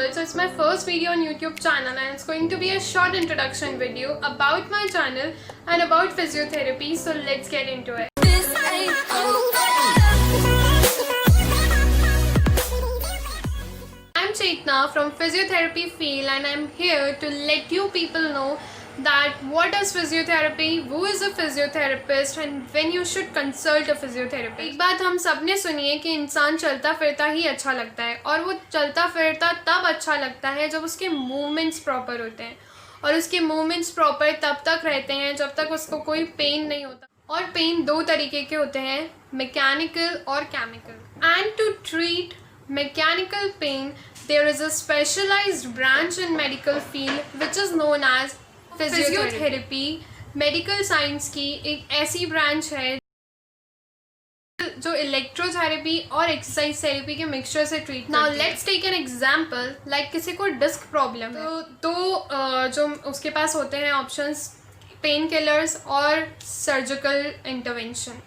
channel. So it's my first video on YouTube channel and it's going to be a short introduction video about my channel and about physiotherapy. So let's get into it. I'm Chetna from Physiotherapy Field and I'm here to let you people know that what is physiotherapy, who is a physiotherapist and when you should consult a physiotherapist. एक बात हम सब ने सुनी है कि इंसान चलता फिरता ही अच्छा लगता है और वो चलता फिरता तब अच्छा लगता है जब उसके मूवमेंट्स प्रॉपर होते हैं और उसके मूवमेंट्स प्रॉपर तब तक रहते हैं जब तक उसको कोई पेन नहीं होता। और पेन दो तरीके के होते हैं, मैकेनिकल और chemical. And to treat mechanical pain there is a specialized branch in medical field which is known as physiotherapy. Medical science की एक ऐसी ब्रांच है जो इलेक्ट्रोथेरेपी और एक्सरसाइज थेरेपी के मिक्सचर से treat. Now let's take an example, like किसी को डिस्क प्रॉब्लम है तो जो उसके पास होते हैं ऑप्शंस, पेन किलर्स और सर्जिकल इंटरवेंशन।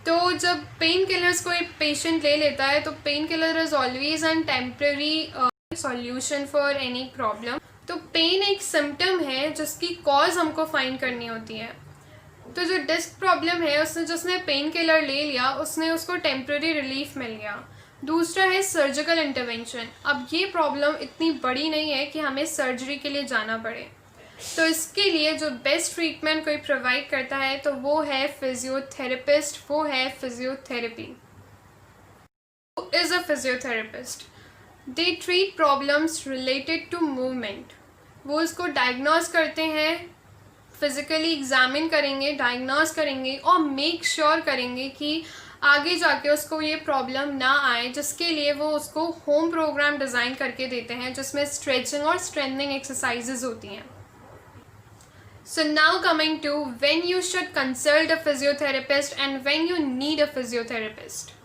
तो जब पेन किलर्स को एक पेशेंट ले लेता है तो pain killer is always an temporary solution for any problem. तो पेन एक सिम्टम है जिसकी कॉज हमको फाइंड करनी होती है। तो जो डिस्क प्रॉब्लम है जिसने पेन किलर ले लिया उसने उसको टेम्पररी रिलीफ मिल गया। दूसरा है सर्जिकल इंटरवेंशन। अब ये प्रॉब्लम इतनी बड़ी नहीं है कि हमें सर्जरी के लिए जाना पड़े, तो इसके लिए जो बेस्ट ट्रीटमेंट कोई प्रोवाइड करता है तो वो है फिजियोथेरेपिस्ट, वो है physiotherapy. Is a physiotherapist, they treat problems related to movement. वो उसको डायग्नोस करते हैं, फिजिकली एग्जामिन करेंगे, डायग्नोस करेंगे और मेक श्योर करेंगे कि आगे जाके उसको ये प्रॉब्लम ना आए, जिसके लिए वो उसको होम प्रोग्राम डिज़ाइन करके देते हैं जिसमें स्ट्रेचिंग और स्ट्रेंथनिंग एक्सरसाइजेज होती हैं। So now coming to when you should consult a physiotherapist and when you need a physiotherapist.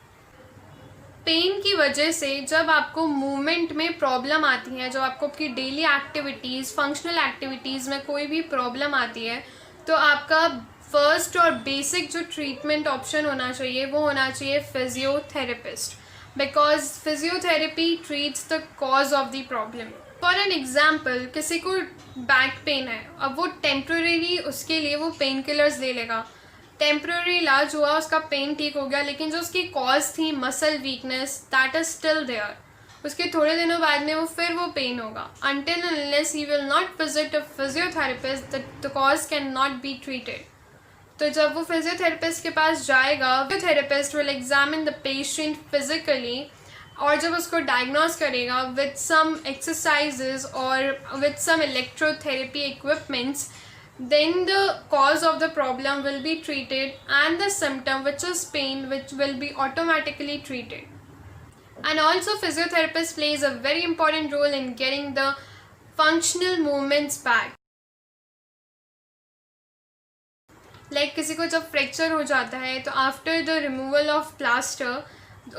Pain की वजह से जब आपको मूवमेंट में प्रॉब्लम आती है, जब आपको आपकी डेली एक्टिविटीज़, फंक्शनल एक्टिविटीज़ में कोई भी प्रॉब्लम आती है, तो आपका फर्स्ट और बेसिक जो ट्रीटमेंट ऑप्शन होना चाहिए वो होना चाहिए physiotherapist, because physiotherapy treats the cause of the problem. For an example, किसी को बैक पेन है, अब वो टेम्प्रेरी उसके लिए वो पेन किलर्स ले लेगा, टेम्प्रेरी इलाज हुआ, उसका पेन ठीक हो गया, लेकिन जो उसकी कॉज थी muscle weakness, that is still there. उसके थोड़े दिनों बाद में वो पेन होगा। Until unless he will not visit a physiotherapist the cause can not be treated. तो जब वो फिजियोथेरेपिस्ट के पास जाएगा, physiotherapist will examine the patient physically और जब उसको डायग्नोस करेगा विद सम एक्सरसाइजेज और with some electrotherapy equipments, then the cause of the problem will be treated and the symptom, which is pain, which will be automatically treated. And also physiotherapist plays a very important role in getting the functional movements back. Like किसी को जब fracture हो जाता है तो after the removal of plaster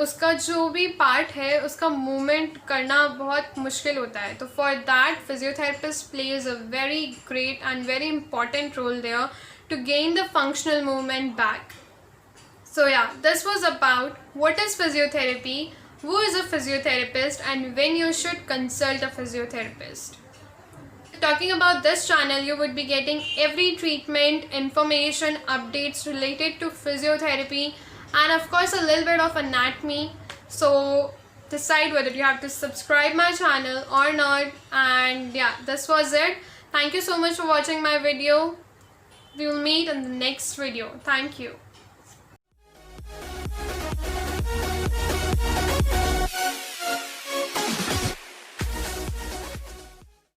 उसका जो भी पार्ट है उसका मूवमेंट करना बहुत मुश्किल होता है। तो for that physiotherapist plays a very great and very important role there to gain the functional movement back. So yeah, this was about what is physiotherapy, who is a physiotherapist and when you should consult a physiotherapist. Talking about this channel, you would be getting every treatment, information, updates related to physiotherapy and of course a little bit of anatomy. So decide whether you have to subscribe my channel or not. And yeah, this was it. Thank you so much for watching my video. We will meet in the next video. Thank you.